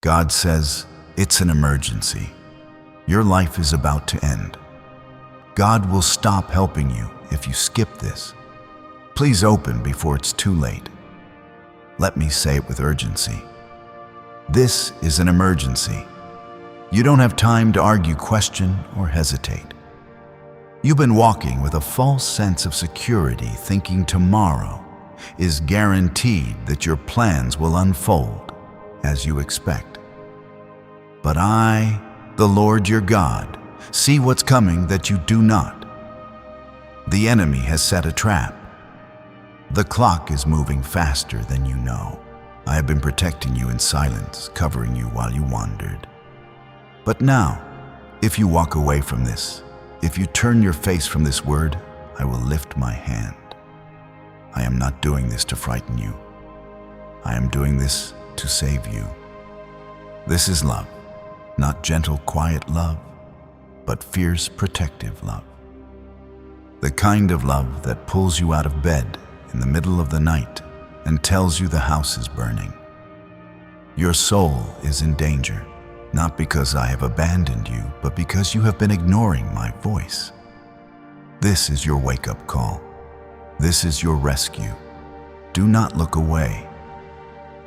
God says, it's an emergency. Your life is about to end. God will stop helping you if you skip this. Please open before it's too late. Let me say it with urgency. This is an emergency. You don't have time to argue, question, or hesitate. You've been walking with a false sense of security, thinking tomorrow is guaranteed that your plans will unfold as you expect. But I, the Lord your God, see what's coming that you do not. The enemy has set a trap. The clock is moving faster than you know. I have been protecting you in silence, covering you while you wandered. But now, if you walk away from this, if you turn your face from this word, I will lift my hand. I am not doing this to frighten you. I am doing this to save you. This is love, not gentle, quiet love, but fierce, protective love. The kind of love that pulls you out of bed in the middle of the night and tells you the house is burning. Your soul is in danger, not because I have abandoned you, but because you have been ignoring my voice. This is your wake-up call. This is your rescue. Do not look away.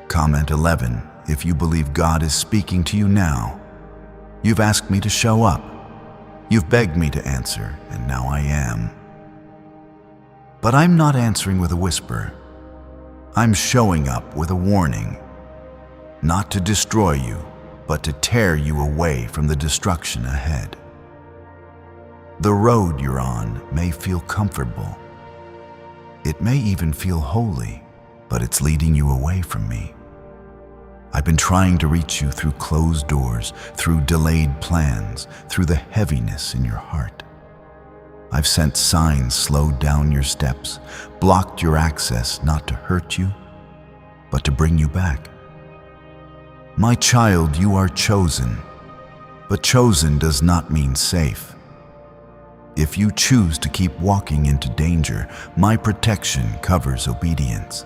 Comment 11 if you believe God is speaking to you now. You've asked me to show up. You've begged me to answer, and now I am. But I'm not answering with a whisper. I'm showing up with a warning. Not to destroy you, but to tear you away from the destruction ahead. The road you're on may feel comfortable. It may even feel holy, but it's leading you away from me. I've been trying to reach you through closed doors, through delayed plans, through the heaviness in your heart. I've sent signs slowed down your steps, blocked your access not to hurt you, but to bring you back. My child, you are chosen, but chosen does not mean safe. If you choose to keep walking into danger, my protection covers obedience.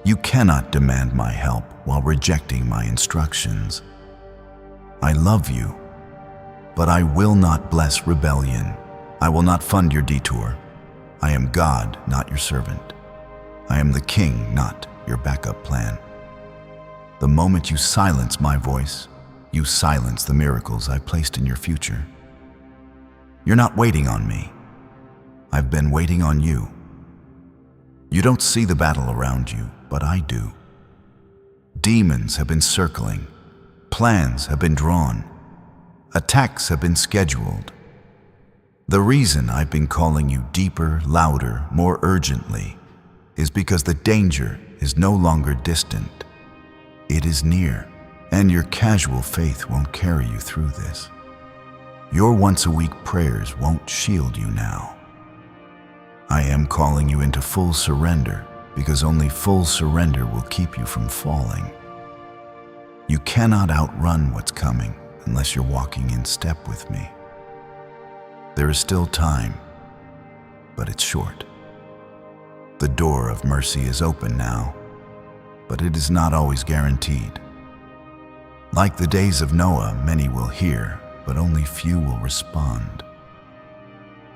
You cannot demand my help while rejecting my instructions. I love you, but I will not bless rebellion. I will not fund your detour. I am God, not your servant. I am the king, not your backup plan. The moment you silence my voice, you silence the miracles I placed in your future. You're not waiting on me. I've been waiting on you. You don't see the battle around you, but I do. Demons have been circling. Plans have been drawn. Attacks have been scheduled. The reason I've been calling you deeper, louder, more urgently is because the danger is no longer distant. It is near, and your casual faith won't carry you through this. Your once-a-week prayers won't shield you now. I am calling you into full surrender because only full surrender will keep you from falling. You cannot outrun what's coming unless you're walking in step with me. There is still time, but it's short. The door of mercy is open now, but it is not always guaranteed. Like the days of Noah, many will hear, but only few will respond.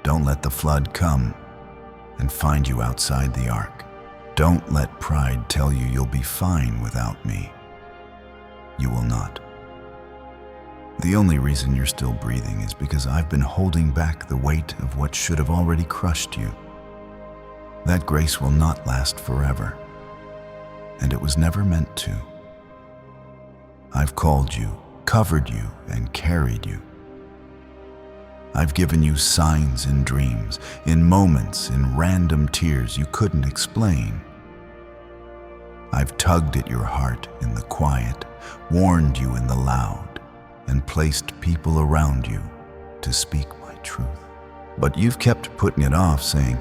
Don't let the flood come and find you outside the ark. Don't let pride tell you you'll be fine without me. You will not. The only reason you're still breathing is because I've been holding back the weight of what should have already crushed you. That grace will not last forever, and it was never meant to. I've called you, covered you, and carried you. I've given you signs in dreams, in moments, in random tears you couldn't explain. I've tugged at your heart in the quiet, warned you in the loud, and placed people around you to speak my truth. But you've kept putting it off, saying,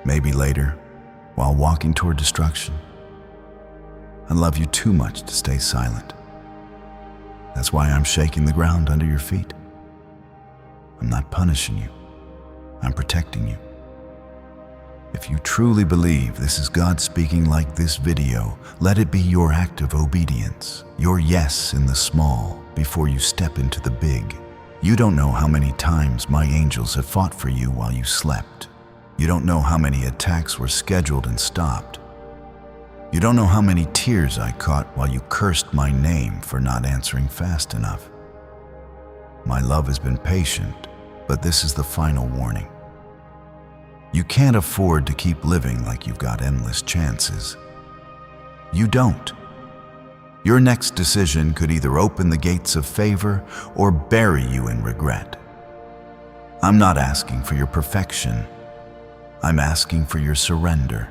maybe later, while walking toward destruction. I love you too much to stay silent. That's why I'm shaking the ground under your feet. I'm not punishing you. I'm protecting you. If you truly believe this is God speaking like this video, let it be your act of obedience, your yes in the small before you step into the big. You don't know how many times my angels have fought for you while you slept. You don't know how many attacks were scheduled and stopped. You don't know how many tears I caught while you cursed my name for not answering fast enough. My love has been patient, but this is the final warning. You can't afford to keep living like you've got endless chances. You don't. Your next decision could either open the gates of favor or bury you in regret. I'm not asking for your perfection. I'm asking for your surrender.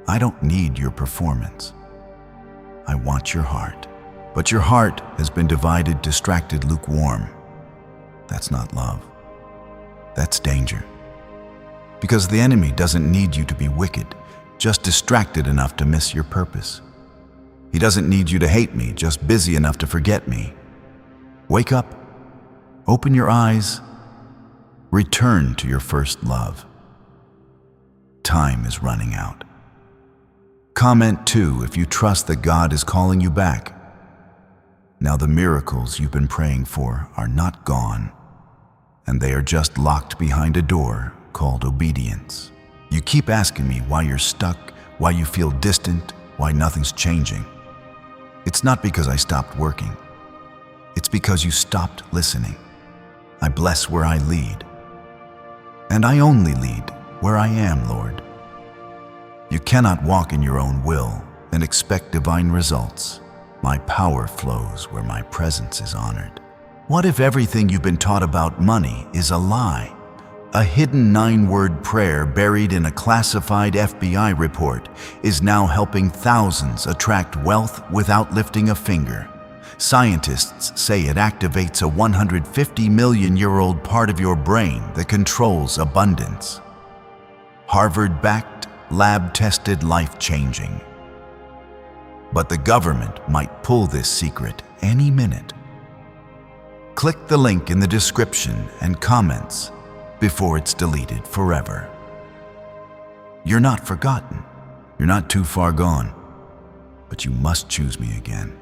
I don't need your performance. I want your heart. But your heart has been divided, distracted, lukewarm. That's not love. That's danger. Because the enemy doesn't need you to be wicked, just distracted enough to miss your purpose. He doesn't need you to hate me, just busy enough to forget me. Wake up, open your eyes, return to your first love. Time is running out. Comment 2 if you trust that God is calling you back. Now the miracles you've been praying for are not gone, and they are just locked behind a door called obedience. You keep asking me why you're stuck, why you feel distant, why nothing's changing. It's not because I stopped working. It's because you stopped listening. I bless where I lead. And I only lead where I am, Lord. You cannot walk in your own will and expect divine results. My power flows where my presence is honored. What if everything you've been taught about money is a lie? A hidden 9-word prayer buried in a classified FBI report is now helping thousands attract wealth without lifting a finger. Scientists say it activates a 150-million-year-old part of your brain that controls abundance. Harvard-backed, lab-tested, life-changing. But the government might pull this secret any minute. Click the link in the description and comments before it's deleted forever. You're not forgotten. You're not too far gone. But you must choose me again.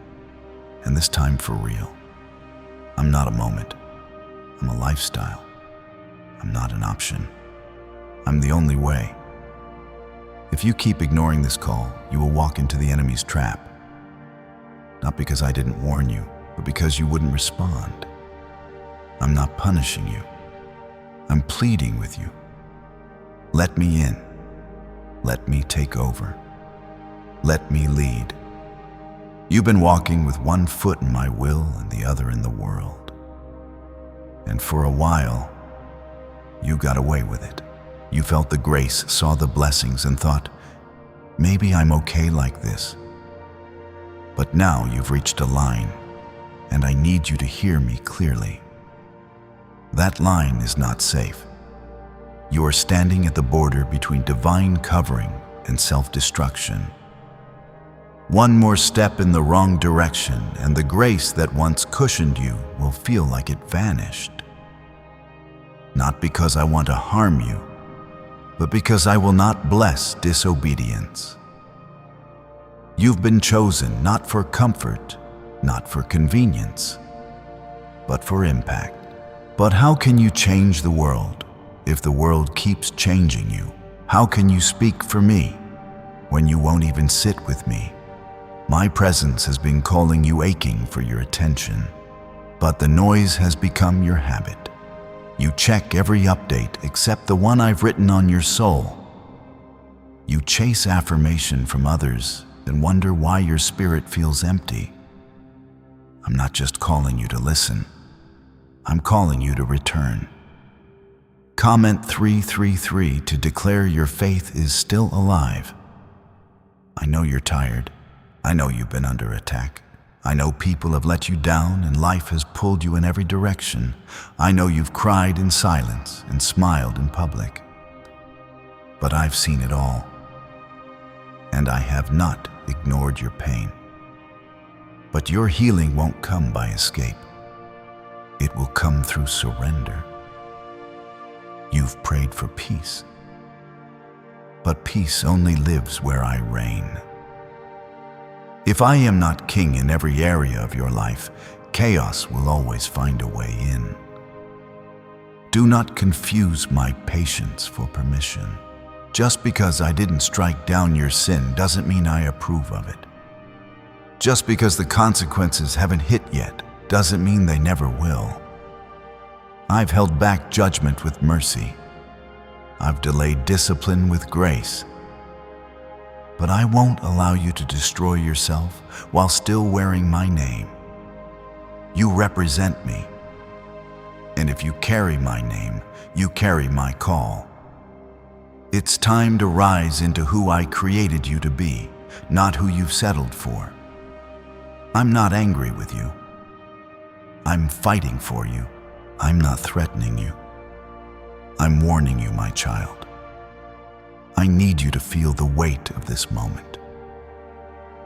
And this time for real. I'm not a moment. I'm a lifestyle. I'm not an option. I'm the only way. If you keep ignoring this call, you will walk into the enemy's trap. Not because I didn't warn you, but because you wouldn't respond. I'm not punishing you. I'm pleading with you. Let me in. Let me take over. Let me lead. You've been walking with one foot in my will and the other in the world. And for a while, you got away with it. You felt the grace, saw the blessings, and thought, maybe I'm okay like this. But now you've reached a line, and I need you to hear me clearly. That line is not safe. You are standing at the border between divine covering and self-destruction. One more step in the wrong direction, and the grace that once cushioned you will feel like it vanished. Not because I want to harm you, but because I will not bless disobedience. You've been chosen not for comfort, not for convenience, but for impact. But how can you change the world if the world keeps changing you? How can you speak for me when you won't even sit with me? My presence has been calling you, aching for your attention, but the noise has become your habit. You check every update except the one I've written on your soul. You chase affirmation from others and wonder why your spirit feels empty. I'm not just calling you to listen. I'm calling you to return. Comment 333 to declare your faith is still alive. I know you're tired. I know you've been under attack. I know people have let you down and life has pulled you in every direction. I know you've cried in silence and smiled in public. But I've seen it all. And I have not ignored your pain. But your healing won't come by escape. It will come through surrender. You've prayed for peace. but peace only lives where I reign. If I am not king in every area of your life, chaos will always find a way in. Do not confuse my patience for permission. Just because I didn't strike down your sin doesn't mean I approve of it. Just because the consequences haven't hit yet doesn't mean they never will. I've held back judgment with mercy. I've delayed discipline with grace. But I won't allow you to destroy yourself while still wearing my name. You represent me. And if you carry my name, you carry my call. It's time to rise into who I created you to be, not who you've settled for. I'm not angry with you. I'm fighting for you. I'm not threatening you. I'm warning you, my child. I need you to feel the weight of this moment.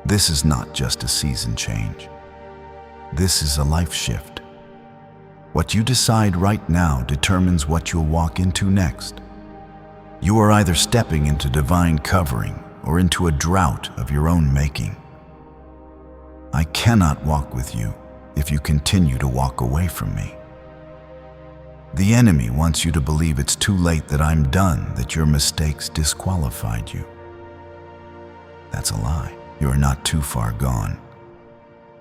This is not just a season change. This is a life shift. What you decide right now determines what you'll walk into next. You are either stepping into divine covering or into a drought of your own making. I cannot walk with you if you continue to walk away from me. The enemy wants you to believe it's too late, that I'm done, that your mistakes disqualified you. That's a lie. You are not too far gone.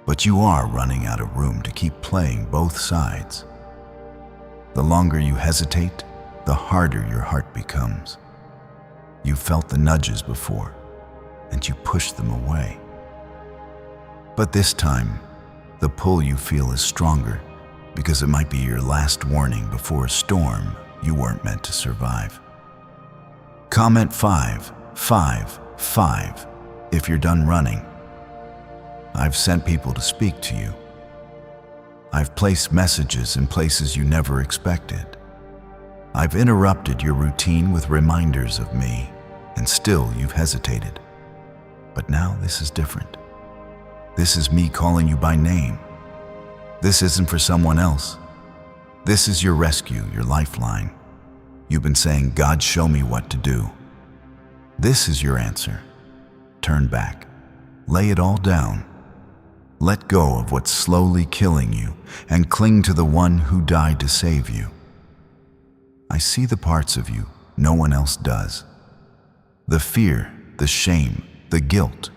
But you are running out of room to keep playing both sides. The longer you hesitate, the harder your heart becomes. You felt the nudges before, and you pushed them away. But this time, the pull you feel is stronger, because it might be your last warning before a storm you weren't meant to survive. Comment 5, 5, 5 if you're done running. I've sent people to speak to you. I've placed messages in places you never expected. I've interrupted your routine with reminders of me, and still you've hesitated. But now this is different. This is me calling you by name. This isn't for someone else. This is your rescue, your lifeline. You've been saying, God, show me what to do. This is your answer. Turn back. Lay it all down. Let go of what's slowly killing you and cling to the one who died to save you. I see the parts of you no one else does. The fear, the shame, the guilt,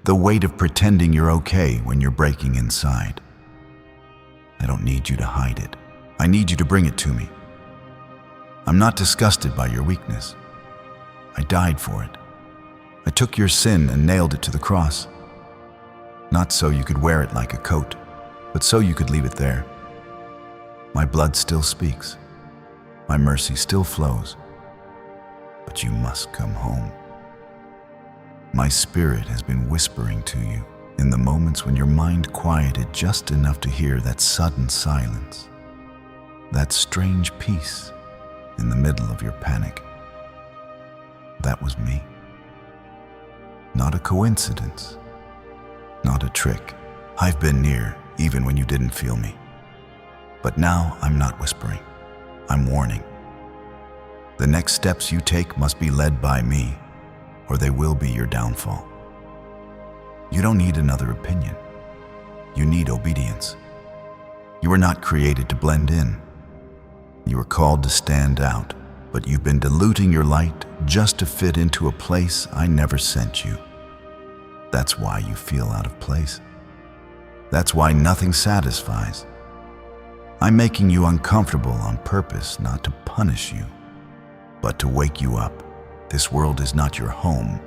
the weight of pretending you're okay when you're breaking inside. I don't need you to hide it. I need you to bring it to me. I'm not disgusted by your weakness. I died for it. I took your sin and nailed it to the cross. Not so you could wear it like a coat, but so you could leave it there. My blood still speaks. My mercy still flows. But you must come home. My spirit has been whispering to you in the moments when your mind quieted just enough to hear that sudden silence, that strange peace in the middle of your panic. That was me. Not a coincidence, not a trick. I've been near even when you didn't feel me. But now I'm not whispering, I'm warning. The next steps you take must be led by me, or they will be your downfall. You don't need another opinion. You need obedience. You were not created to blend in. You were called to stand out, but you've been diluting your light just to fit into a place I never sent you. That's why you feel out of place. That's why nothing satisfies. I'm making you uncomfortable on purpose, not to punish you, but to wake you up. This world is not your home.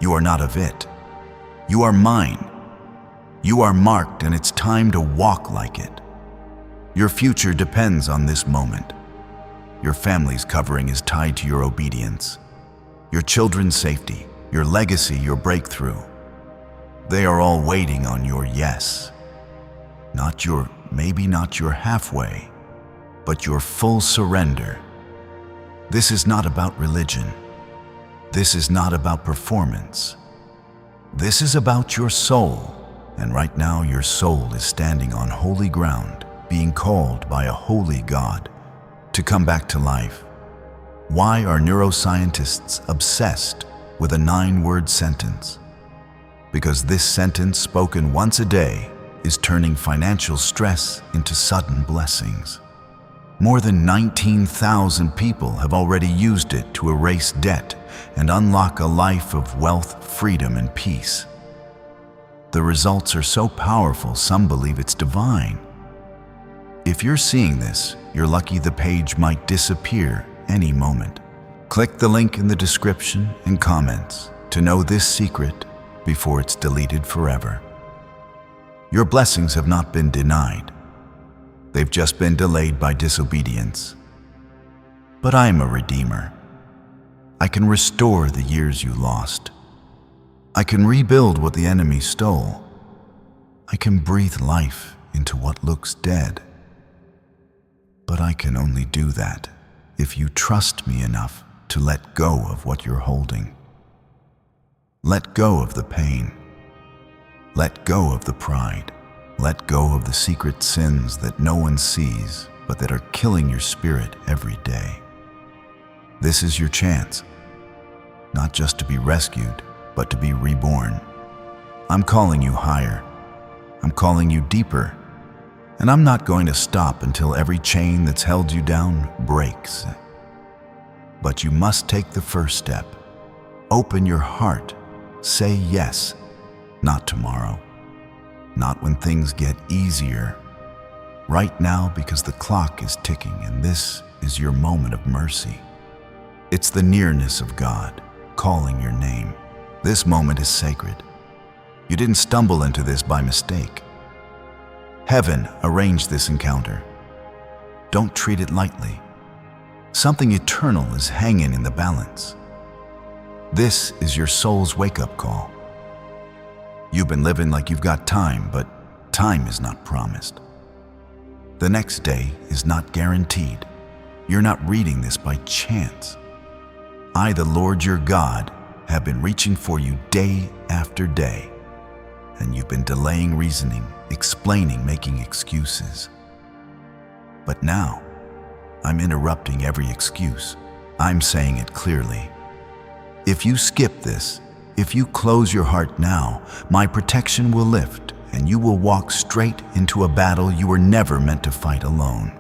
You are not of it. You are mine. You are marked, and it's time to walk like it. Your future depends on this moment. Your family's covering is tied to your obedience. Your children's safety, your legacy, your breakthrough. They are all waiting on your yes. Maybe not your halfway, but your full surrender. This is not about religion. This is not about performance. This is about your soul, and right now your soul is standing on holy ground, being called by a holy God to come back to life. Why are neuroscientists obsessed with a 9-word sentence? Because this sentence, spoken once a day, is turning financial stress into sudden blessings. More than 19,000 people have already used it to erase debt and unlock a life of wealth, freedom, and peace. The results are so powerful, some believe it's divine. If you're seeing this, you're lucky the page might disappear any moment. Click the link in the description and comments to know this secret before it's deleted forever. Your blessings have not been denied. They've just been delayed by disobedience. But I am a redeemer. I can restore the years you lost. I can rebuild what the enemy stole. I can breathe life into what looks dead. But I can only do that if you trust me enough to let go of what you're holding. Let go of the pain. Let go of the pride. Let go of the secret sins that no one sees, but that are killing your spirit every day. This is your chance, not just to be rescued, but to be reborn. I'm calling you higher. I'm calling you deeper. And I'm not going to stop until every chain that's held you down breaks. But you must take the first step. Open your heart. Say yes, not tomorrow. Not when things get easier. Right now, because the clock is ticking and this is your moment of mercy. It's the nearness of God calling your name. This moment is sacred. You didn't stumble into this by mistake. Heaven arranged this encounter. Don't treat it lightly. Something eternal is hanging in the balance. This is your soul's wake-up call. You've been living like you've got time, but time is not promised. The next day is not guaranteed. You're not reading this by chance. I, the Lord your God, have been reaching for you day after day, and you've been delaying reasoning, explaining, making excuses. But now, I'm interrupting every excuse. I'm saying it clearly. If you skip this, if you close your heart now, my protection will lift and you will walk straight into a battle you were never meant to fight alone.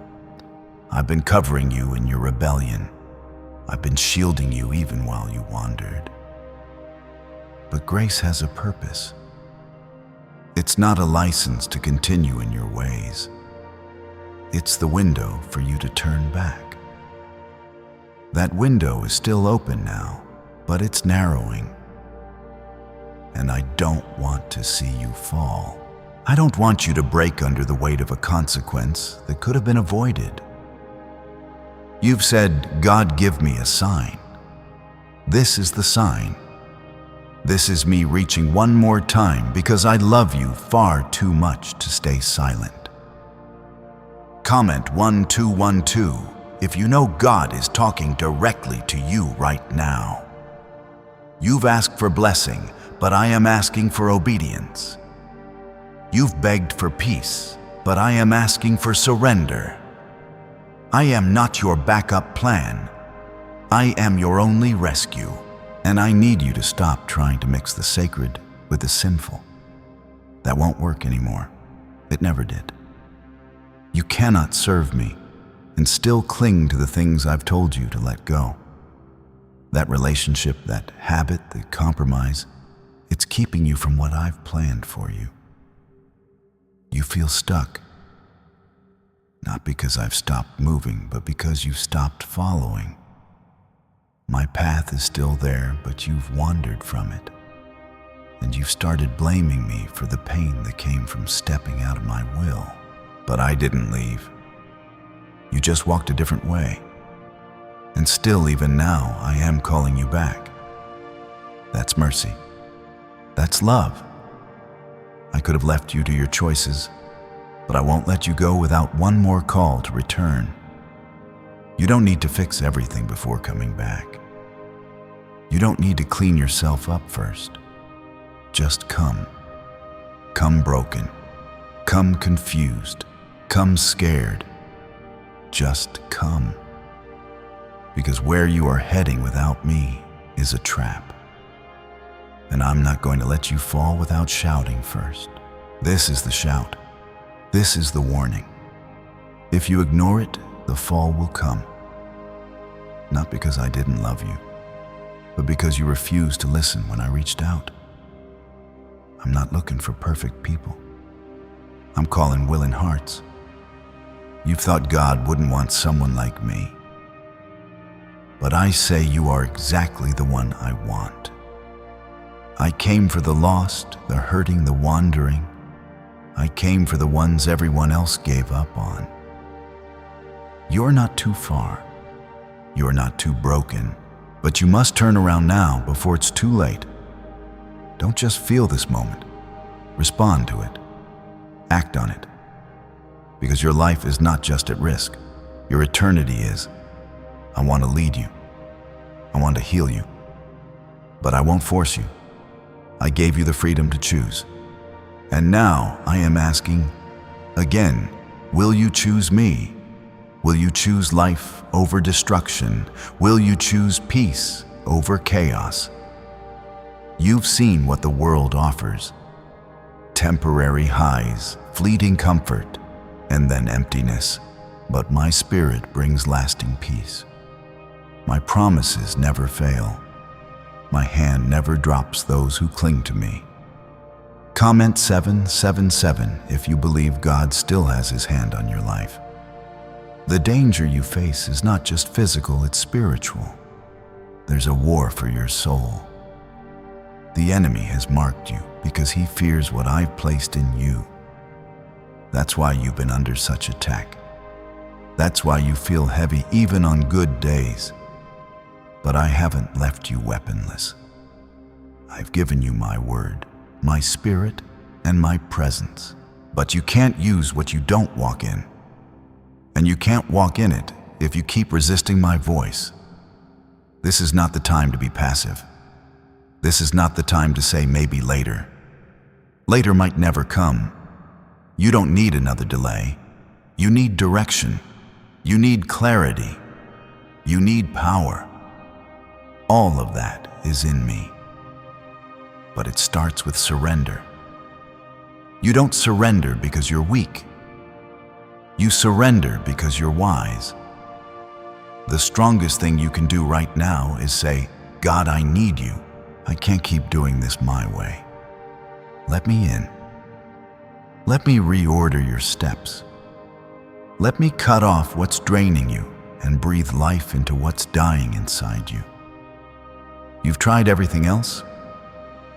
I've been covering you in your rebellion. I've been shielding you even while you wandered. But grace has a purpose. It's not a license to continue in your ways. It's the window for you to turn back. That window is still open now, but it's narrowing. And I don't want to see you fall. I don't want you to break under the weight of a consequence that could have been avoided. You've said, God, give me a sign. This is the sign. This is me reaching one more time because I love you far too much to stay silent. Comment 1212 if you know God is talking directly to you right now. You've asked for blessing, but I am asking for obedience. You've begged for peace, but I am asking for surrender. I am not your backup plan. I am your only rescue, and I need you to stop trying to mix the sacred with the sinful. That won't work anymore. It never did. You cannot serve me and still cling to the things I've told you to let go. That relationship, that habit, that compromise, it's keeping you from what I've planned for you. You feel stuck. Not because I've stopped moving, but because you've stopped following. My path is still there, but you've wandered from it. And you've started blaming me for the pain that came from stepping out of my will. But I didn't leave. You just walked a different way. And still, even now, I am calling you back. That's mercy. That's love. I could have left you to your choices, but I won't let you go without one more call to return. You don't need to fix everything before coming back. You don't need to clean yourself up first. Just come. Come broken. Come confused. Come scared. Just come. because where you are heading without me is a trap. And I'm not going to let you fall without shouting first. This is the shout. This is the warning. If you ignore it, the fall will come. Not because I didn't love you, but because you refused to listen when I reached out. I'm not looking for perfect people. I'm calling willing hearts. You've thought God wouldn't want someone like me. But I say you are exactly the one I want. I came for the lost, the hurting, the wandering. I came for the ones everyone else gave up on. You're not too far. You're not too broken. But you must turn around now before it's too late. Don't just feel this moment. Respond to it. Act on it. Because your life is not just at risk. Your eternity is. I want to lead you. I want to heal you. But I won't force you. I gave you the freedom to choose. And now I am asking, again, will you choose me? Will you choose life over destruction? Will you choose peace over chaos? You've seen what the world offers. Temporary highs, fleeting comfort, and then emptiness. But my spirit brings lasting peace. My promises never fail. My hand never drops those who cling to me. Comment 777 if you believe God still has his hand on your life. The danger you face is not just physical, it's spiritual. There's a war for your soul. The enemy has marked you because he fears what I've placed in you. That's why you've been under such attack. That's why you feel heavy even on good days. But I haven't left you weaponless. I've given you my word, my spirit, and my presence. But you can't use what you don't walk in. And you can't walk in it if you keep resisting my voice. This is not the time to be passive. This is not the time to say maybe later. Later might never come. You don't need another delay. You need direction. You need clarity. You need power. All of that is in me. But it starts with surrender. You don't surrender because you're weak. You surrender because you're wise. The strongest thing you can do right now is say, God, I need you. I can't keep doing this my way. Let me in. Let me reorder your steps. Let me cut off what's draining you and breathe life into what's dying inside you. You've tried everything else.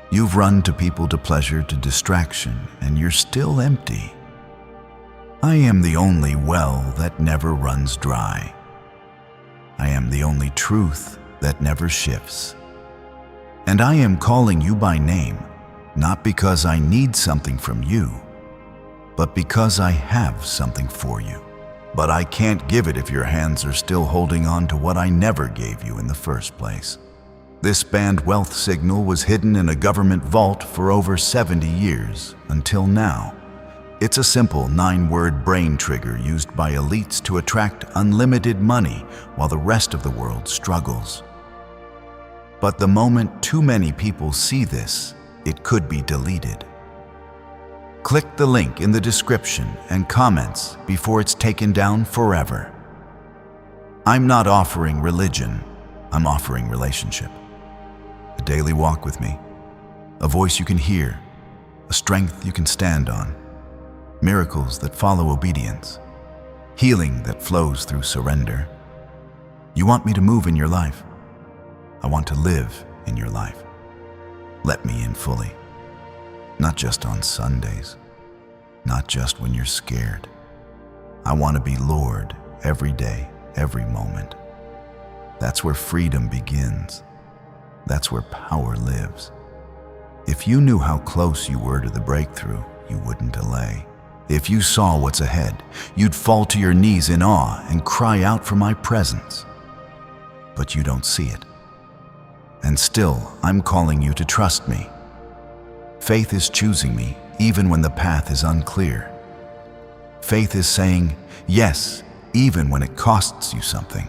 You've run to people, to pleasure, to distraction, and you're still empty. I am the only well that never runs dry. I am the only truth that never shifts. And I am calling you by name, not because I need something from you, but because I have something for you. But I can't give it if your hands are still holding on to what I never gave you in the first place. This banned wealth signal was hidden in a government vault for over 70 years, until now. It's a simple 9-word brain trigger used by elites to attract unlimited money while the rest of the world struggles. But the moment too many people see this, it could be deleted. Click the link in the description and comments before it's taken down forever. I'm not offering religion, I'm offering relationship. A daily walk with me, a voice you can hear, a strength you can stand on, miracles that follow obedience, healing that flows through surrender. You want me to move in your life? I want to live in your life. Let me in fully. Not just on Sundays, not just when you're scared. I want to be Lord every day, every moment. That's where freedom begins. That's where power lives. If you knew how close you were to the breakthrough, you wouldn't delay. If you saw what's ahead, you'd fall to your knees in awe and cry out for my presence. But you don't see it. And still, I'm calling you to trust me. Faith is choosing me even when the path is unclear. Faith is saying yes, even when it costs you something.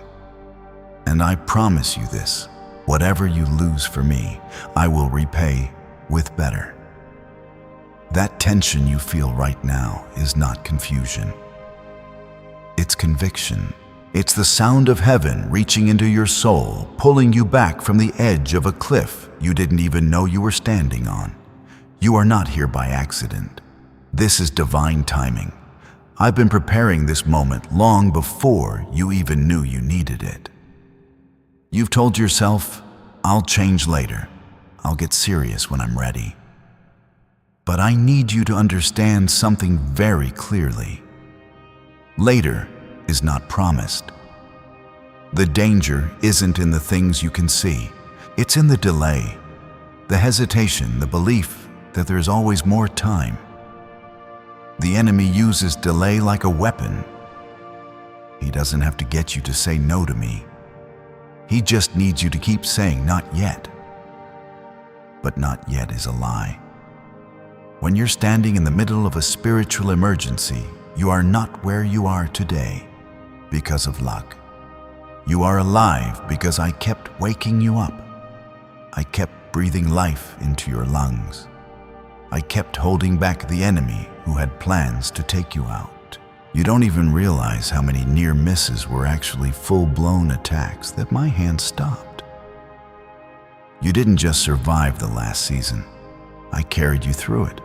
And I promise you this, whatever you lose for me, I will repay with better. That tension you feel right now is not confusion. It's conviction. It's the sound of heaven reaching into your soul, pulling you back from the edge of a cliff you didn't even know you were standing on. You are not here by accident. This is divine timing. I've been preparing this moment long before you even knew you needed it. You've told yourself, I'll change later. I'll get serious when I'm ready. But I need you to understand something very clearly. Later is not promised. The danger isn't in the things you can see. It's in the delay, the hesitation, the belief that there's always more time. The enemy uses delay like a weapon. He doesn't have to get you to say no to me. He just needs you to keep saying not yet. But not yet is a lie. When you're standing in the middle of a spiritual emergency, you are not where you are today because of luck. You are alive because I kept waking you up. I kept breathing life into your lungs. I kept holding back the enemy who had plans to take you out. You don't even realize how many near misses were actually full-blown attacks that my hand stopped. You didn't just survive the last season. I carried you through it.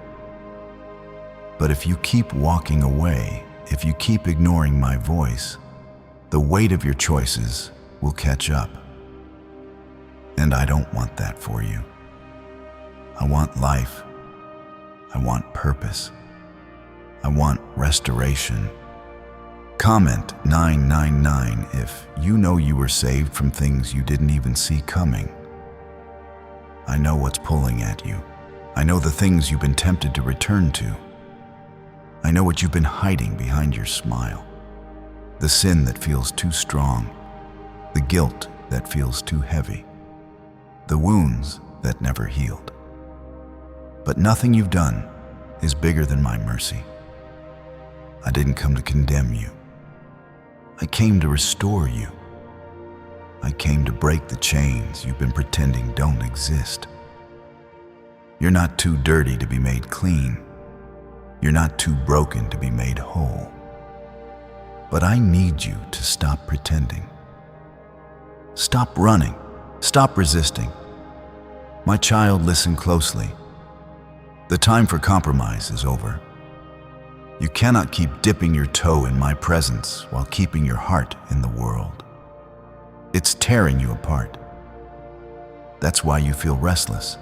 But if you keep walking away, if you keep ignoring my voice, the weight of your choices will catch up. And I don't want that for you. I want life. I want purpose. I want restoration. Comment 999 if you know you were saved from things you didn't even see coming. I know what's pulling at you. I know the things you've been tempted to return to. I know what you've been hiding behind your smile. The sin that feels too strong. The guilt that feels too heavy. The wounds that never healed. But nothing you've done is bigger than my mercy. I didn't come to condemn you. I came to restore you. I came to break the chains you've been pretending don't exist. You're not too dirty to be made clean. You're not too broken to be made whole. But I need you to stop pretending. Stop running. Stop resisting. My child, listen closely. The time for compromise is over. You cannot keep dipping your toe in my presence while keeping your heart in the world. It's tearing you apart. That's why you feel restless.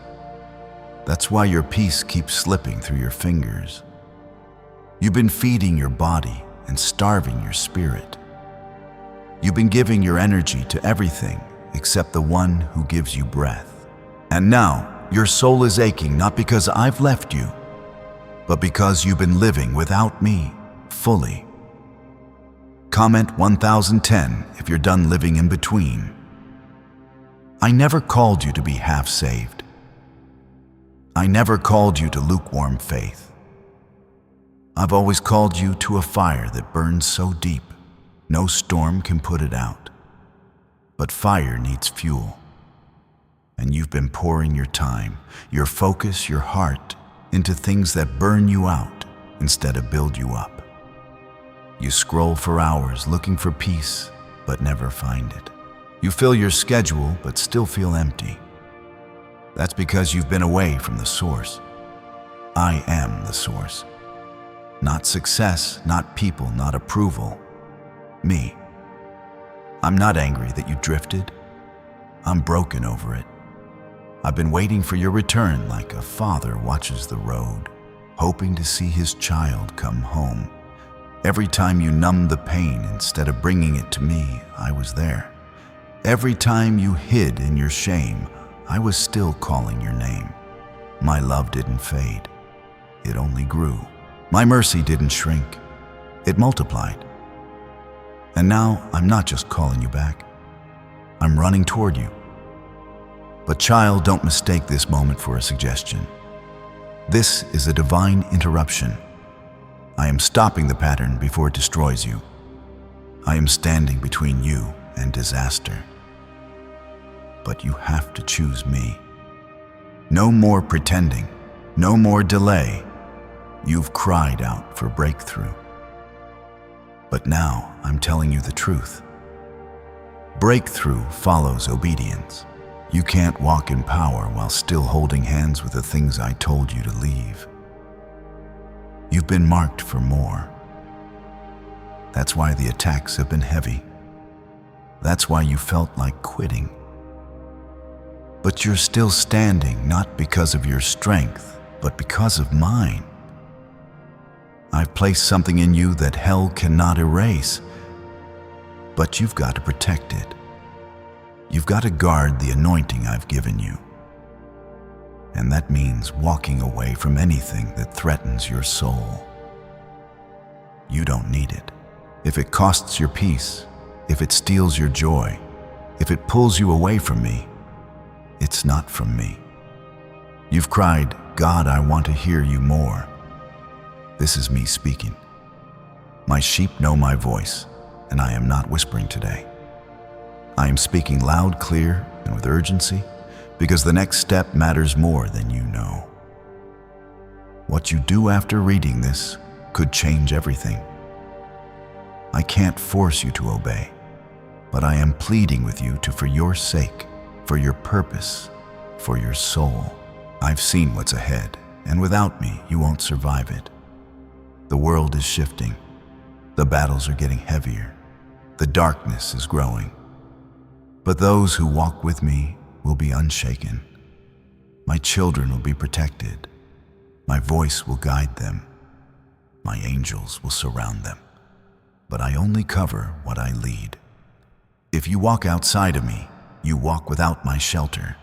That's why your peace keeps slipping through your fingers. You've been feeding your body and starving your spirit. You've been giving your energy to everything except the one who gives you breath. And now your soul is aching not because I've left you, but because you've been living without me fully. Comment 1010 if you're done living in between. I never called you to be half-saved. I never called you to lukewarm faith. I've always called you to a fire that burns so deep, no storm can put it out. But fire needs fuel. And you've been pouring your time, your focus, your heart into things that burn you out instead of build you up. You scroll for hours looking for peace, but never find it. You fill your schedule, but still feel empty. That's because you've been away from the source. I am the source. Not success, not people, not approval. Me. I'm not angry that you drifted. I'm broken over it. I've been waiting for your return like a father watches the road, hoping to see his child come home. Every time you numbed the pain instead of bringing it to me, I was there. Every time you hid in your shame, I was still calling your name. My love didn't fade. It only grew. My mercy didn't shrink. It multiplied. And now I'm not just calling you back. I'm running toward you. But child, don't mistake this moment for a suggestion. This is a divine interruption. I am stopping the pattern before it destroys you. I am standing between you and disaster. but you have to choose me. No more pretending, no more delay. You've cried out for breakthrough. But now I'm telling you the truth. Breakthrough follows obedience. You can't walk in power while still holding hands with the things I told you to leave. You've been marked for more. That's why the attacks have been heavy. That's why you felt like quitting. But you're still standing, not because of your strength, but because of mine. I've placed something in you that hell cannot erase, but you've got to protect it. You've got to guard the anointing I've given you. And that means walking away from anything that threatens your soul. You don't need it. If it costs your peace, if it steals your joy, if it pulls you away from me, it's not from me. You've cried, God, I want to hear you more. This is me speaking. My sheep know my voice, and I am not whispering today. I am speaking loud, clear, and with urgency, because the next step matters more than you know. What you do after reading this could change everything. I can't force you to obey, but I am pleading with you to, for your sake, for your purpose, for your soul. I've seen what's ahead, and without me, you won't survive it. The world is shifting. The battles are getting heavier. The darkness is growing. But those who walk with me will be unshaken. My children will be protected. My voice will guide them. My angels will surround them. But I only cover what I lead. If you walk outside of me, you walk without my shelter.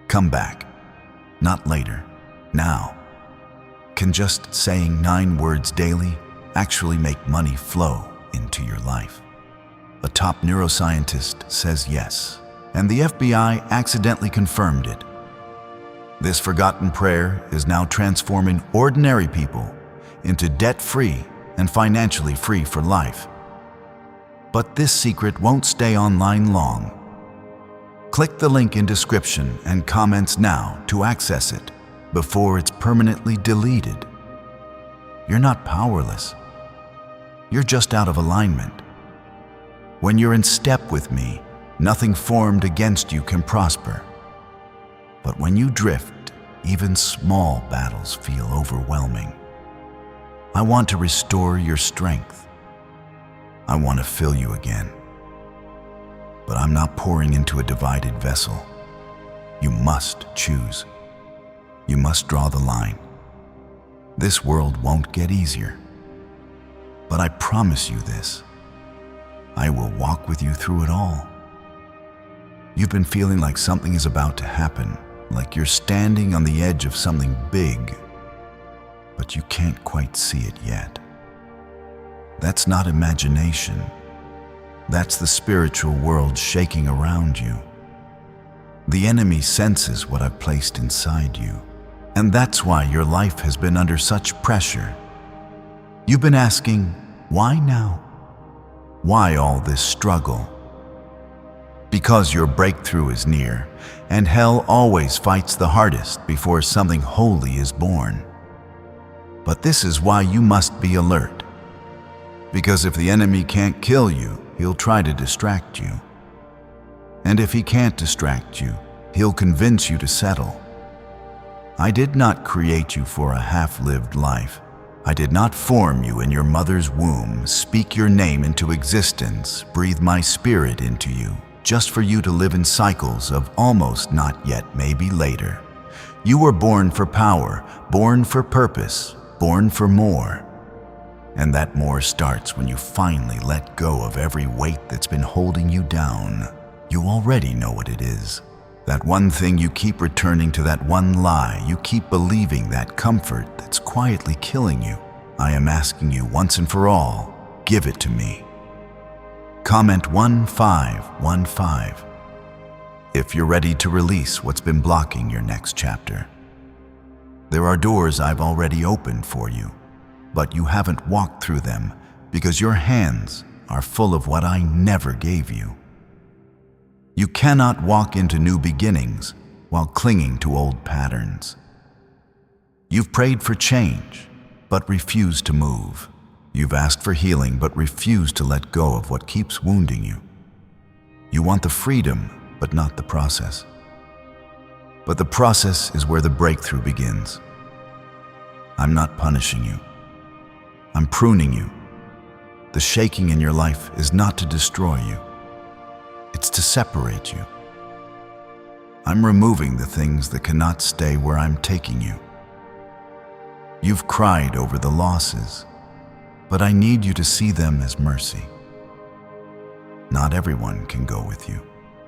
Come back. Not later. Now. Can just saying 9 words daily actually make money flow into your life? A top neuroscientist says yes, and the FBI accidentally confirmed it. This forgotten prayer is now transforming ordinary people into debt-free and financially free for life. But this secret won't stay online long. Click the link in description and comments now to access it before it's permanently deleted. You're not powerless. You're just out of alignment. When you're in step with me, nothing formed against you can prosper. But when you drift, even small battles feel overwhelming. I want to restore your strength. I want to fill you again. But I'm not pouring into a divided vessel. You must choose. You must draw the line. This world won't get easier. But I promise you this. I will walk with you through it all. You've been feeling like something is about to happen, like you're standing on the edge of something big, but you can't quite see it yet. That's not imagination. That's the spiritual world shaking around you. The enemy senses what I've placed inside you, and that's why your life has been under such pressure. You've been asking, why now? Why all this struggle? Because your breakthrough is near, and hell always fights the hardest before something holy is born. But this is why you must be alert. Because if the enemy can't kill you, he'll try to distract you. And if he can't distract you, he'll convince you to settle. I did not create you for a half-lived life. I did not form you in your mother's womb, speak your name into existence, breathe my spirit into you, just for you to live in cycles of almost, not yet, maybe later. You were born for power, born for purpose, born for more. And that more starts when you finally let go of every weight that's been holding you down. You already know what it is. That one thing you keep returning to, that one lie, you keep believing, that comfort that's quietly killing you. I am asking you once and for all, give it to me. Comment 1515 if you're ready to release what's been blocking your next chapter. There are doors I've already opened for you, but you haven't walked through them because your hands are full of what I never gave you. You cannot walk into new beginnings while clinging to old patterns. You've prayed for change, but refused to move. You've asked for healing, but refused to let go of what keeps wounding you. You want the freedom, but not the process. But the process is where the breakthrough begins. I'm not punishing you. I'm pruning you. The shaking in your life is not to destroy you. It's to separate you. I'm removing the things that cannot stay where I'm taking you. You've cried over the losses, but I need you to see them as mercy. Not everyone can go with you.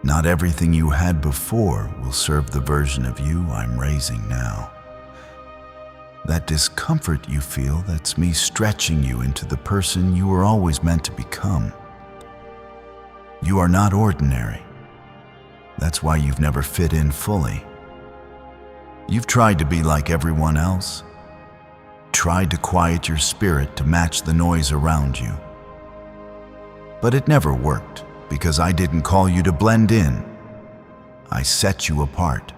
Not everything you had before will serve the version of you I'm raising now. That discomfort you feel, that's me stretching you into the person you were always meant to become. You are not ordinary. That's why you've never fit in fully. You've tried to be like everyone else, tried to quiet your spirit to match the noise around you. But it never worked because I didn't call you to blend in. I set you apart.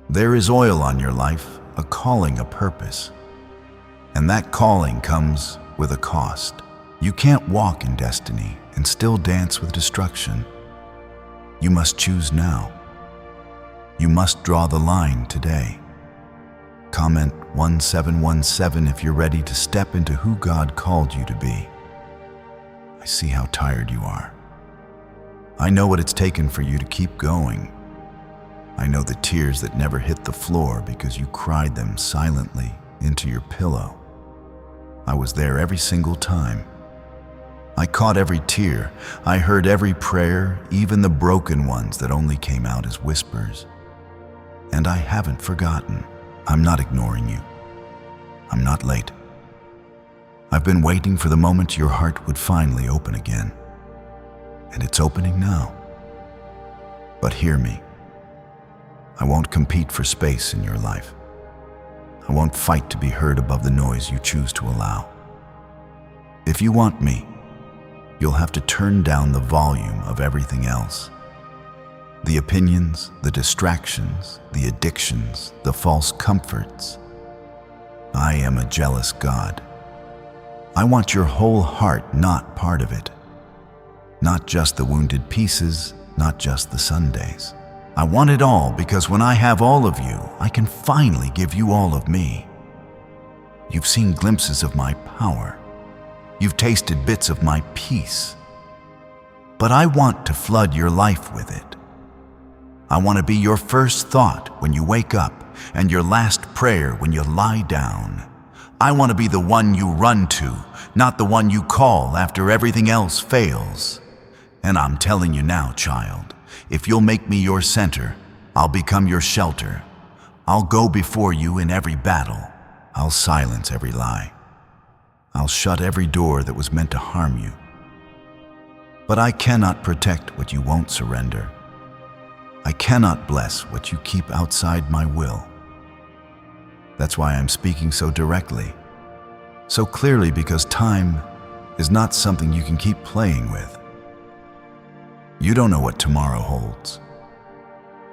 There is oil on your life, a calling, a purpose. And that calling comes with a cost. You can't walk in destiny and still dance with destruction. You must choose now. You must draw the line today. Comment 1717 if you're ready to step into who God called you to be. I see how tired you are. I know what it's taken for you to keep going. I know the tears that never hit the floor because you cried them silently into your pillow. I was there every single time. I caught every tear. I heard every prayer, even the broken ones that only came out as whispers. And I haven't forgotten. I'm not ignoring you. I'm not late. I've been waiting for the moment your heart would finally open again. And it's opening now. But hear me. I won't compete for space in your life. I won't fight to be heard above the noise you choose to allow. If you want me, you'll have to turn down the volume of everything else. The opinions, the distractions, the addictions, the false comforts. I am a jealous God. I want your whole heart, not part of it. Not just the wounded pieces, not just the Sundays. I want it all because when I have all of you, I can finally give you all of me. You've seen glimpses of my power. You've tasted bits of my peace. But I want to flood your life with it. I want to be your first thought when you wake up and your last prayer when you lie down. I want to be the one you run to, not the one you call after everything else fails. And I'm telling you now, child, if you'll make me your center, I'll become your shelter. I'll go before you in every battle. I'll silence every lie. I'll shut every door that was meant to harm you. But I cannot protect what you won't surrender. I cannot bless what you keep outside my will. That's why I'm speaking so directly, so clearly, because time is not something you can keep playing with. You don't know what tomorrow holds,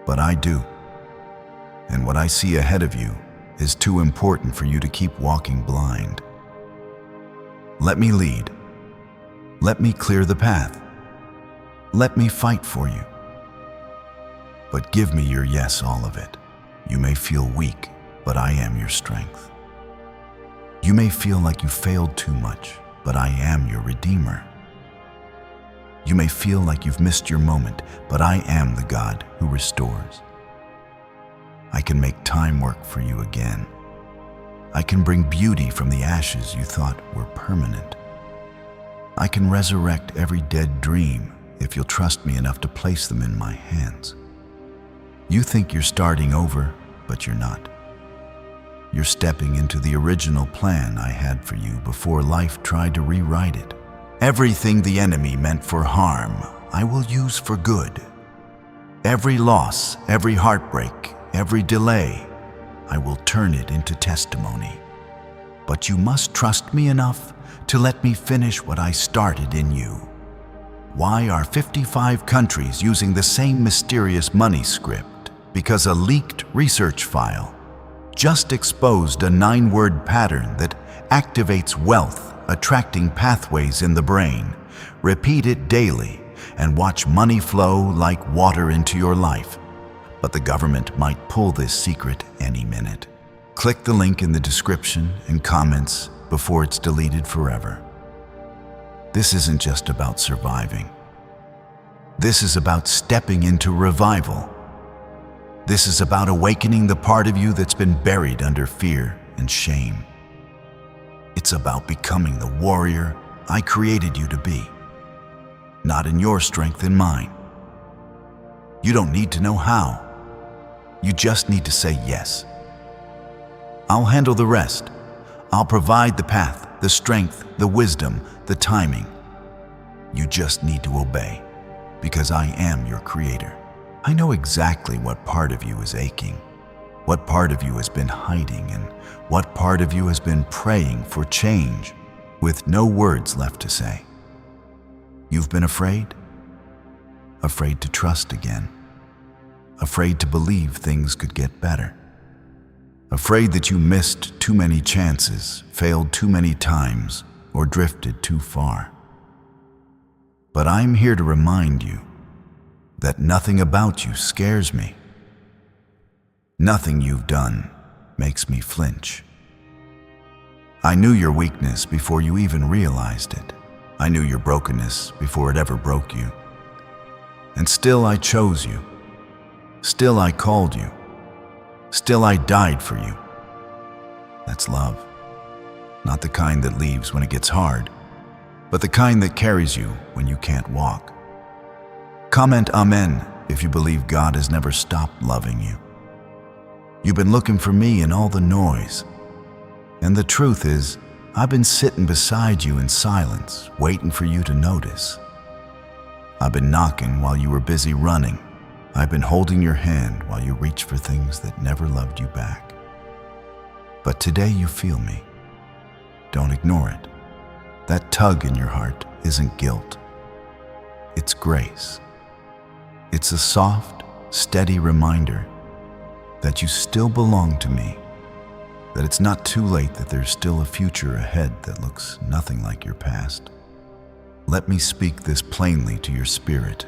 but I do. And what I see ahead of you is too important for you to keep walking blind. Let me lead. Let me clear the path. Let me fight for you. But give me your yes, all of it. You may feel weak, but I am your strength. You may feel like you failed too much, but I am your redeemer. You may feel like you've missed your moment, but I am the God who restores. I can make time work for you again. I can bring beauty from the ashes you thought were permanent. I can resurrect every dead dream if you'll trust me enough to place them in my hands. You think you're starting over, but you're not. You're stepping into the original plan I had for you before life tried to rewrite it. Everything the enemy meant for harm, I will use for good. Every loss, every heartbreak, every delay, I will turn it into testimony. But you must trust me enough to let me finish what I started in you. Why are 55 countries using the same mysterious money script? Because a leaked research file just exposed a 9-word pattern that activates wealth attracting pathways in the brain. Repeat it daily and watch money flow like water into your life. But the government might pull this secret any minute. Click the link in the description and comments before it's deleted forever. This isn't just about surviving. This is about stepping into revival. This is about awakening the part of you that's been buried under fear and shame. It's about becoming the warrior I created you to be, not in your strength and mine. You don't need to know how. You just need to say yes. I'll handle the rest. I'll provide the path, the strength, the wisdom, the timing. You just need to obey, because I am your creator. I know exactly what part of you is aching, what part of you has been hiding, and what part of you has been praying for change with no words left to say. You've been afraid to trust again, afraid to believe things could get better, afraid that you missed too many chances, failed too many times, or drifted too far. But I'm here to remind you that nothing about you scares me. Nothing you've done makes me flinch. I knew your weakness before you even realized it. I knew your brokenness before it ever broke you. And still I chose you. Still I called you. Still I died for you. That's love. Not the kind that leaves when it gets hard, but the kind that carries you when you can't walk. Comment Amen if you believe God has never stopped loving you. You've been looking for me in all the noise. And the truth is, I've been sitting beside you in silence, waiting for you to notice. I've been knocking while you were busy running. I've been holding your hand while you reached for things that never loved you back. But today you feel me. Don't ignore it. That tug in your heart isn't guilt. It's grace. It's a soft, steady reminder that you still belong to me, that it's not too late, that there's still a future ahead that looks nothing like your past. Let me speak this plainly to your spirit.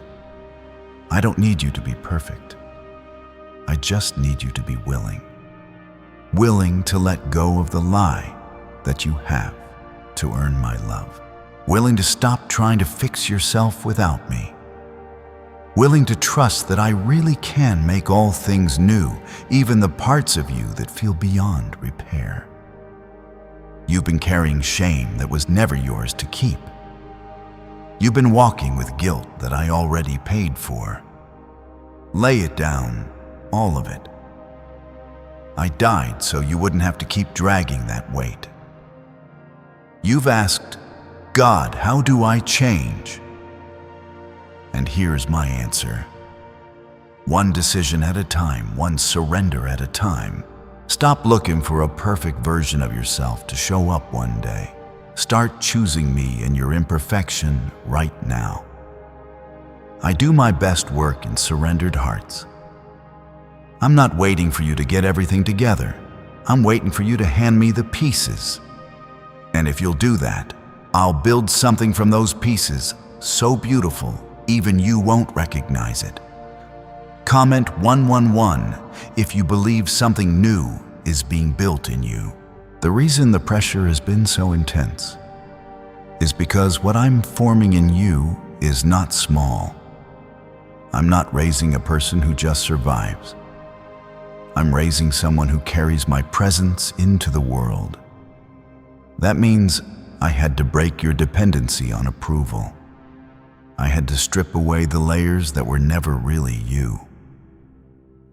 I don't need you to be perfect. I just need you to be willing. Willing to let go of the lie that you have to earn my love. Willing to stop trying to fix yourself without me. Willing to trust that I really can make all things new, even the parts of you that feel beyond repair. You've been carrying shame that was never yours to keep. You've been walking with guilt that I already paid for. Lay it down, all of it. I died so you wouldn't have to keep dragging that weight. You've asked, God, how do I change? And here's my answer. One decision at a time, one surrender at a time. Stop looking for a perfect version of yourself to show up one day. Start choosing me in your imperfection right now. I do my best work in surrendered hearts. I'm not waiting for you to get everything together. I'm waiting for you to hand me the pieces. And if you'll do that, I'll build something from those pieces so beautiful even you won't recognize it. Comment 111 if you believe something new is being built in you. The reason the pressure has been so intense is because what I'm forming in you is not small. I'm not raising a person who just survives. I'm raising someone who carries my presence into the world. That means I had to break your dependency on approval. I had to strip away the layers that were never really you.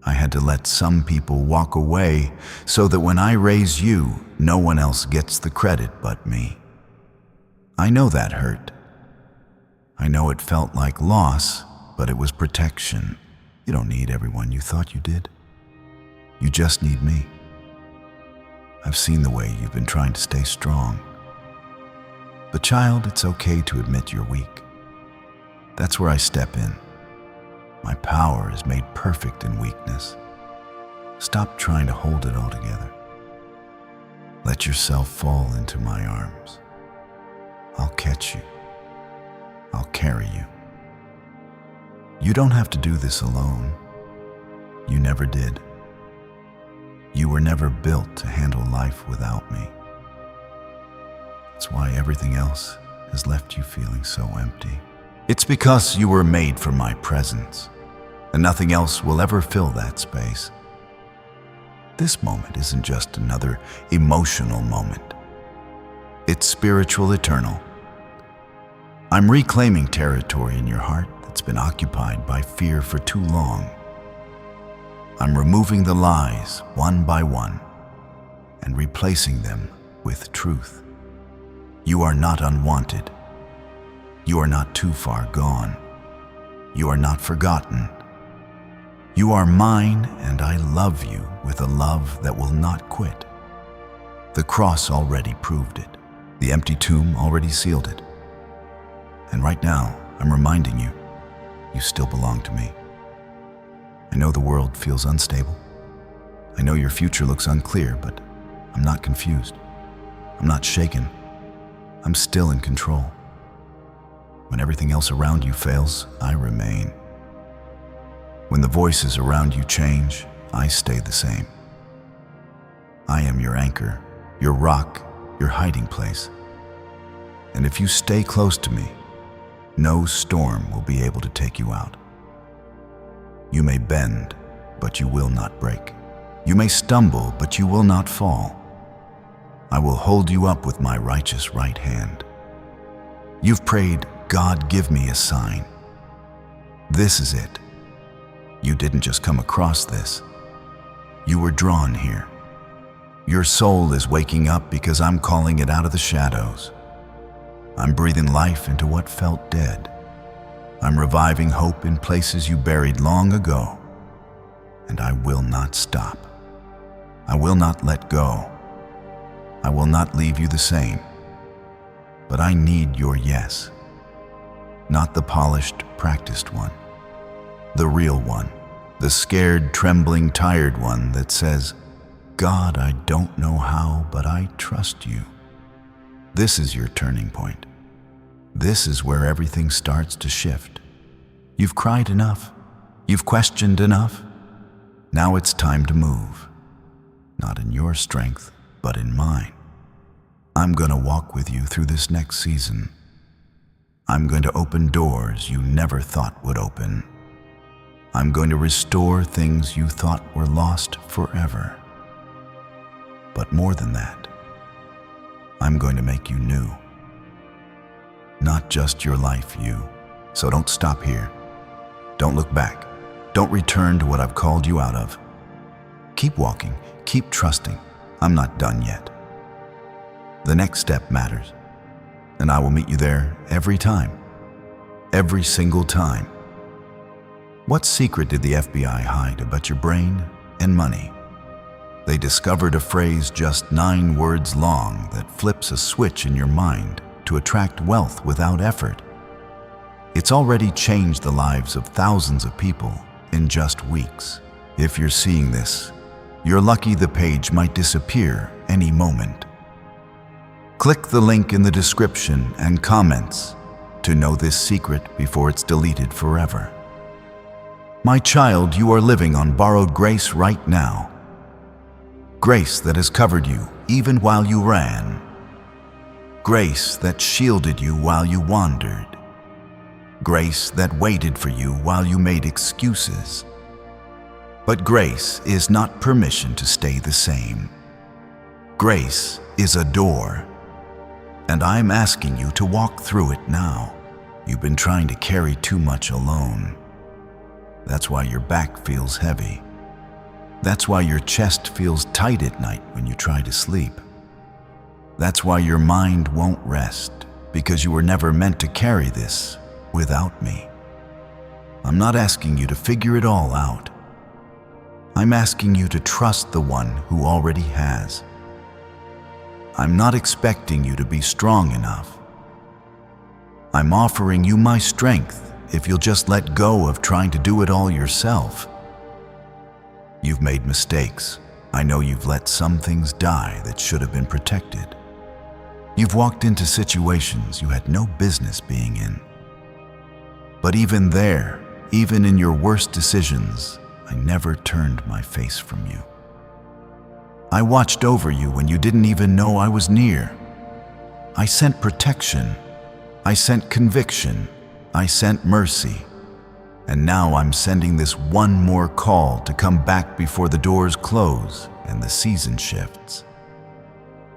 I had to let some people walk away so that when I raise you, no one else gets the credit but me. I know that hurt. I know it felt like loss, but it was protection. You don't need everyone you thought you did. You just need me. I've seen the way you've been trying to stay strong. But child, it's okay to admit you're weak. That's where I step in. My power is made perfect in weakness. Stop trying to hold it all together. Let yourself fall into my arms. I'll catch you. I'll carry you. You don't have to do this alone. You never did. You were never built to handle life without me. That's why everything else has left you feeling so empty. It's because you were made for my presence, and nothing else will ever fill that space. This moment isn't just another emotional moment. It's spiritual, eternal. I'm reclaiming territory in your heart that's been occupied by fear for too long. I'm removing the lies one by one and replacing them with truth. You are not unwanted. You are not too far gone. You are not forgotten. You are mine, and I love you with a love that will not quit. The cross already proved it. The empty tomb already sealed it. And right now, I'm reminding you, you still belong to me. I know the world feels unstable. I know your future looks unclear, but I'm not confused. I'm not shaken. I'm still in control. When everything else around you fails, I remain. When the voices around you change, I stay the same. I am your anchor, your rock, your hiding place. And if you stay close to me, no storm will be able to take you out. You may bend, but you will not break. You may stumble, but you will not fall. I will hold you up with my righteous right hand. You've prayed, God, give me a sign. This is it. You didn't just come across this. You were drawn here. Your soul is waking up because I'm calling it out of the shadows. I'm breathing life into what felt dead. I'm reviving hope in places you buried long ago. And I will not stop. I will not let go. I will not leave you the same. But I need your yes. Not the polished, practiced one. The real one. The scared, trembling, tired one that says, God, I don't know how, but I trust you. This is your turning point. This is where everything starts to shift. You've cried enough. You've questioned enough. Now it's time to move. Not in your strength, but in mine. I'm going to walk with you through this next season. I'm going to open doors you never thought would open. I'm going to restore things you thought were lost forever. But more than that, I'm going to make you new. Not just your life, you. So don't stop here. Don't look back. Don't return to what I've called you out of. Keep walking. Keep trusting. I'm not done yet. The next step matters, and I will meet you there every time. Every single time. What secret did the FBI hide about your brain and money? They discovered a phrase just 9 words long that flips a switch in your mind to attract wealth without effort. It's already changed the lives of thousands of people in just weeks. If you're seeing this, you're lucky the page might disappear any moment. Click the link in the description and comments to know this secret before it's deleted forever. My child, you are living on borrowed grace right now. Grace that has covered you even while you ran. Grace that shielded you while you wandered. Grace that waited for you while you made excuses. But grace is not permission to stay the same. Grace is a door, and I'm asking you to walk through it now. You've been trying to carry too much alone. That's why your back feels heavy. That's why your chest feels tight at night when you try to sleep. That's why your mind won't rest, because you were never meant to carry this without me. I'm not asking you to figure it all out. I'm asking you to trust the one who already has. I'm not expecting you to be strong enough. I'm offering you my strength if you'll just let go of trying to do it all yourself. You've made mistakes. I know you've let some things die that should have been protected. You've walked into situations you had no business being in. But even there, even in your worst decisions, I never turned my face from you. I watched over you when you didn't even know I was near. I sent protection. I sent conviction. I sent mercy. And now I'm sending this one more call to come back before the doors close and the season shifts.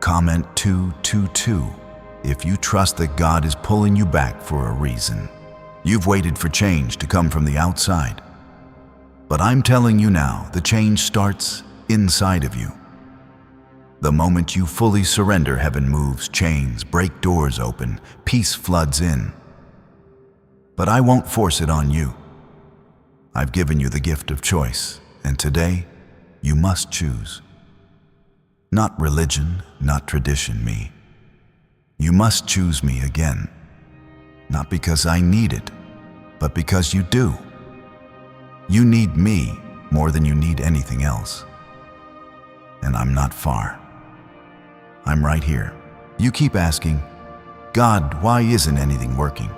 Comment 222 if you trust that God is pulling you back for a reason. You've waited for change to come from the outside. But I'm telling you now, the change starts inside of you. The moment you fully surrender, heaven moves, chains break, doors open, peace floods in. But I won't force it on you. I've given you the gift of choice, and today you must choose. Not religion, not tradition, me. You must choose me again. Not because I need it, but because you do. You need me more than you need anything else. And I'm not far. I'm right here. You keep asking, God, why isn't anything working?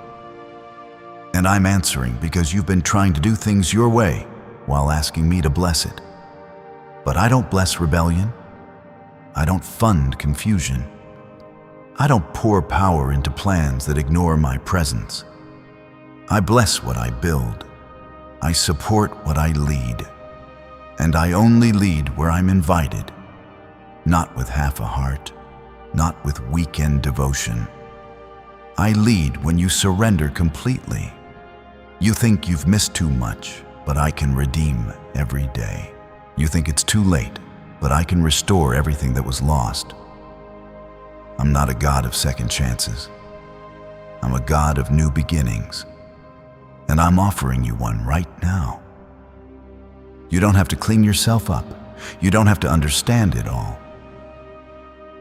And I'm answering because you've been trying to do things your way while asking me to bless it. But I don't bless rebellion. I don't fund confusion. I don't pour power into plans that ignore my presence. I bless what I build. I support what I lead. And I only lead where I'm invited, not with half a heart, not with weekend devotion. I lead when you surrender completely. You think you've missed too much, but I can redeem every day. You think it's too late, but I can restore everything that was lost. I'm not a God of second chances. I'm a God of new beginnings. And I'm offering you one right now. You don't have to clean yourself up. You don't have to understand it all.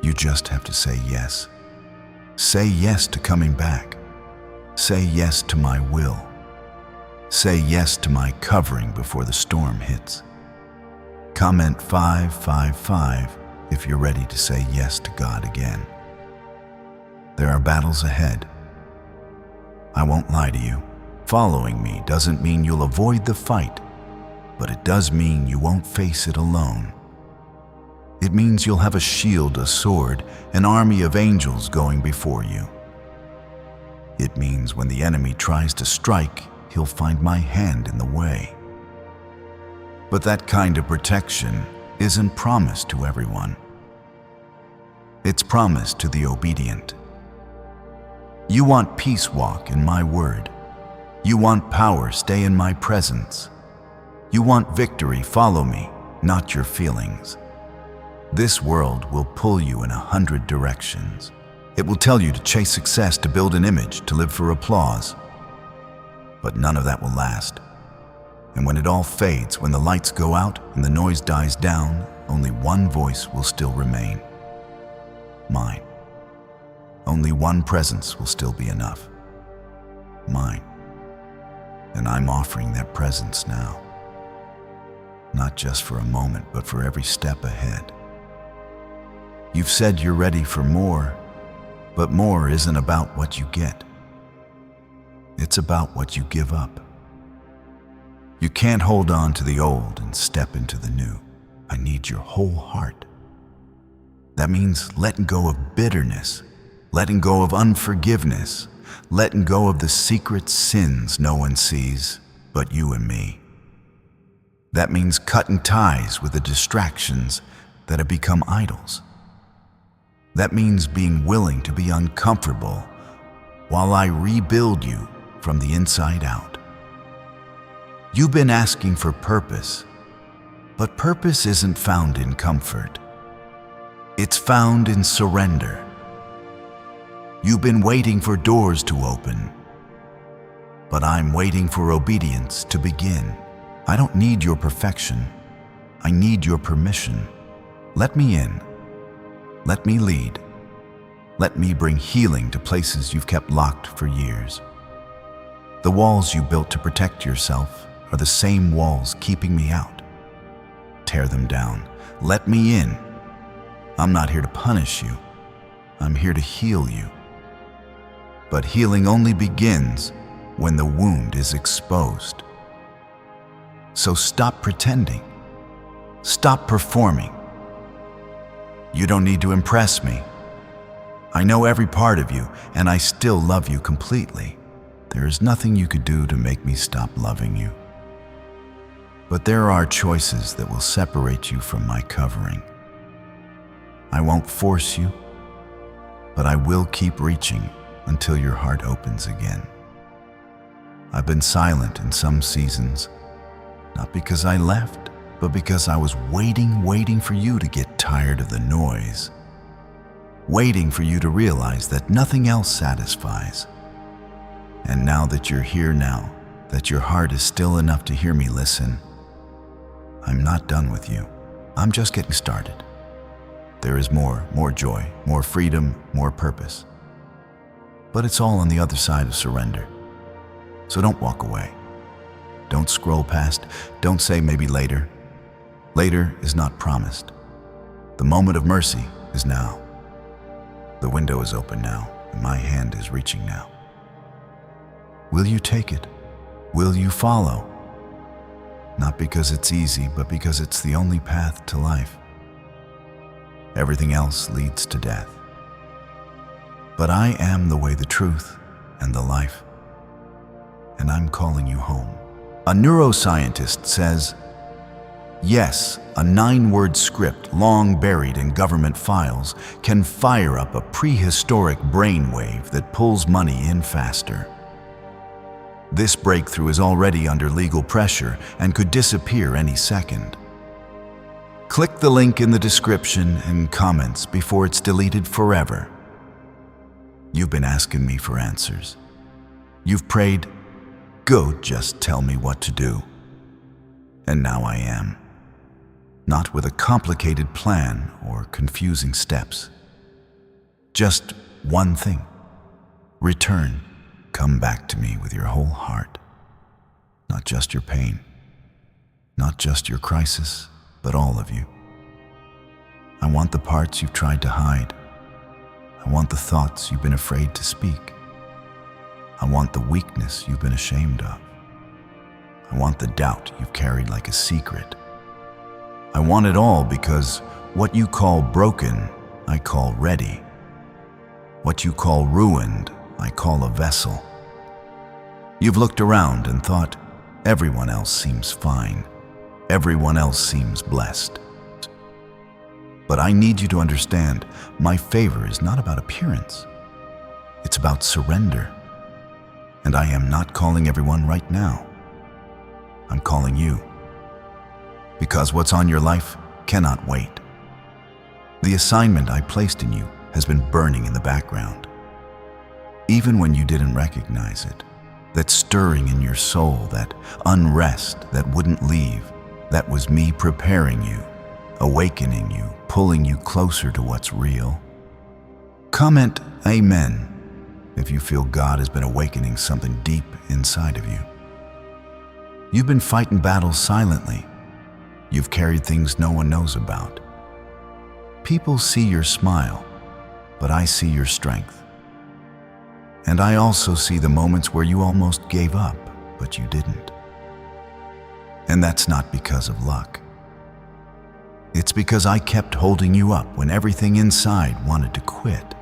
You just have to say yes. Say yes to coming back. Say yes to my will. Say yes to my covering before the storm hits. Comment 555 if you're ready to say yes to God again. There are battles ahead. I won't lie to you. Following me doesn't mean you'll avoid the fight, but it does mean you won't face it alone. It means you'll have a shield, a sword, an army of angels going before you. It means when the enemy tries to strike, he'll find my hand in the way. But that kind of protection isn't promised to everyone. It's promised to the obedient. You want peace, walk in my word. You want power, stay in my presence. You want victory, follow me, not your feelings. This world will pull you in 100 directions. It will tell you to chase success, to build an image, to live for applause. But none of that will last. And when it all fades, when the lights go out and the noise dies down, only one voice will still remain. Mine. Only one presence will still be enough. Mine. And I'm offering that presence now. Not just for a moment, but for every step ahead. You've said you're ready for more, but more isn't about what you get. It's about what you give up. You can't hold on to the old and step into the new. I need your whole heart. That means letting go of bitterness, letting go of unforgiveness, letting go of the secret sins no one sees but you and me. That means cutting ties with the distractions that have become idols. That means being willing to be uncomfortable while I rebuild you from the inside out. You've been asking for purpose, but purpose isn't found in comfort. It's found in surrender. You've been waiting for doors to open, but I'm waiting for obedience to begin. I don't need your perfection. I need your permission. Let me in. Let me lead. Let me bring healing to places you've kept locked for years. The walls you built to protect yourself are the same walls keeping me out. Tear them down. Let me in. I'm not here to punish you. I'm here to heal you. But healing only begins when the wound is exposed. So stop pretending. Stop performing. You don't need to impress me. I know every part of you, and I still love you completely. There is nothing you could do to make me stop loving you. But there are choices that will separate you from my covering. I won't force you, but I will keep reaching until your heart opens again. I've been silent in some seasons, not because I left, but because I was waiting for you to get tired of the noise. Waiting for you to realize that nothing else satisfies. And now that you're here now, that your heart is still enough to hear me listen, I'm not done with you. I'm just getting started. There is more joy, more freedom, more purpose. But it's all on the other side of surrender. So don't walk away. Don't scroll past. Don't say maybe later. Later is not promised. The moment of mercy is now. The window is open now, and my hand is reaching now. Will you take it? Will you follow? Not because it's easy, but because it's the only path to life. Everything else leads to death. But I am the way, the truth, and the life. And I'm calling you home. A neuroscientist says, yes, a 9-word script long buried in government files can fire up a prehistoric brainwave that pulls money in faster. This breakthrough is already under legal pressure and could disappear any second. Click the link in the description and comments before it's deleted forever. You've been asking me for answers. You've prayed, go just tell me what to do. And now I am. Not with a complicated plan or confusing steps. Just one thing. Return. Come back to me with your whole heart. Not just your pain. Not just your crisis, but all of you. I want the parts you've tried to hide. I want the thoughts you've been afraid to speak. I want the weakness you've been ashamed of. I want the doubt you've carried like a secret. I want it all because what you call broken, I call ready. What you call ruined, I call a vessel. You've looked around and thought, everyone else seems fine. Everyone else seems blessed. But I need you to understand, my favor is not about appearance. It's about surrender. And I am not calling everyone right now. I'm calling you. Because what's on your life cannot wait. The assignment I placed in you has been burning in the background. Even when you didn't recognize it, that stirring in your soul, that unrest that wouldn't leave, that was me preparing you, awakening you, pulling you closer to what's real. Comment Amen if you feel God has been awakening something deep inside of you. You've been fighting battles silently. You've carried things no one knows about. People see your smile, but I see your strength. And I also see the moments where you almost gave up, but you didn't. And that's not because of luck. It's because I kept holding you up when everything inside wanted to quit.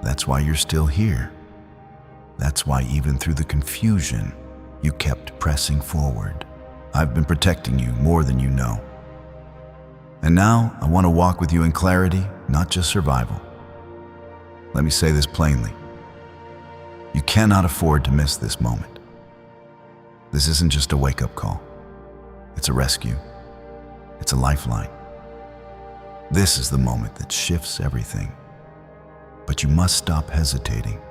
That's why you're still here. That's why even through the confusion, you kept pressing forward. I've been protecting you more than you know. And now I want to walk with you in clarity, not just survival. Let me say this plainly. You cannot afford to miss this moment. This isn't just a wake-up call. It's a rescue. It's a lifeline. This is the moment that shifts everything. But you must stop hesitating.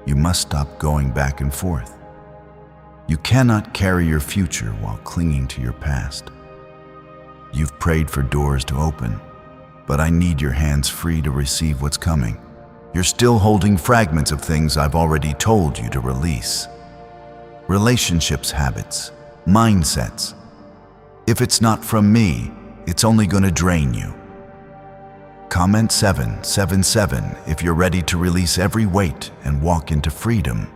You must stop going back and forth. You cannot carry your future while clinging to your past. You've prayed for doors to open, but I need your hands free to receive what's coming. you're still holding fragments of things I've already told you to release. Relationships, habits, mindsets. If it's not from me, it's only going to drain you. Comment 777 if you're ready to release every weight and walk into freedom.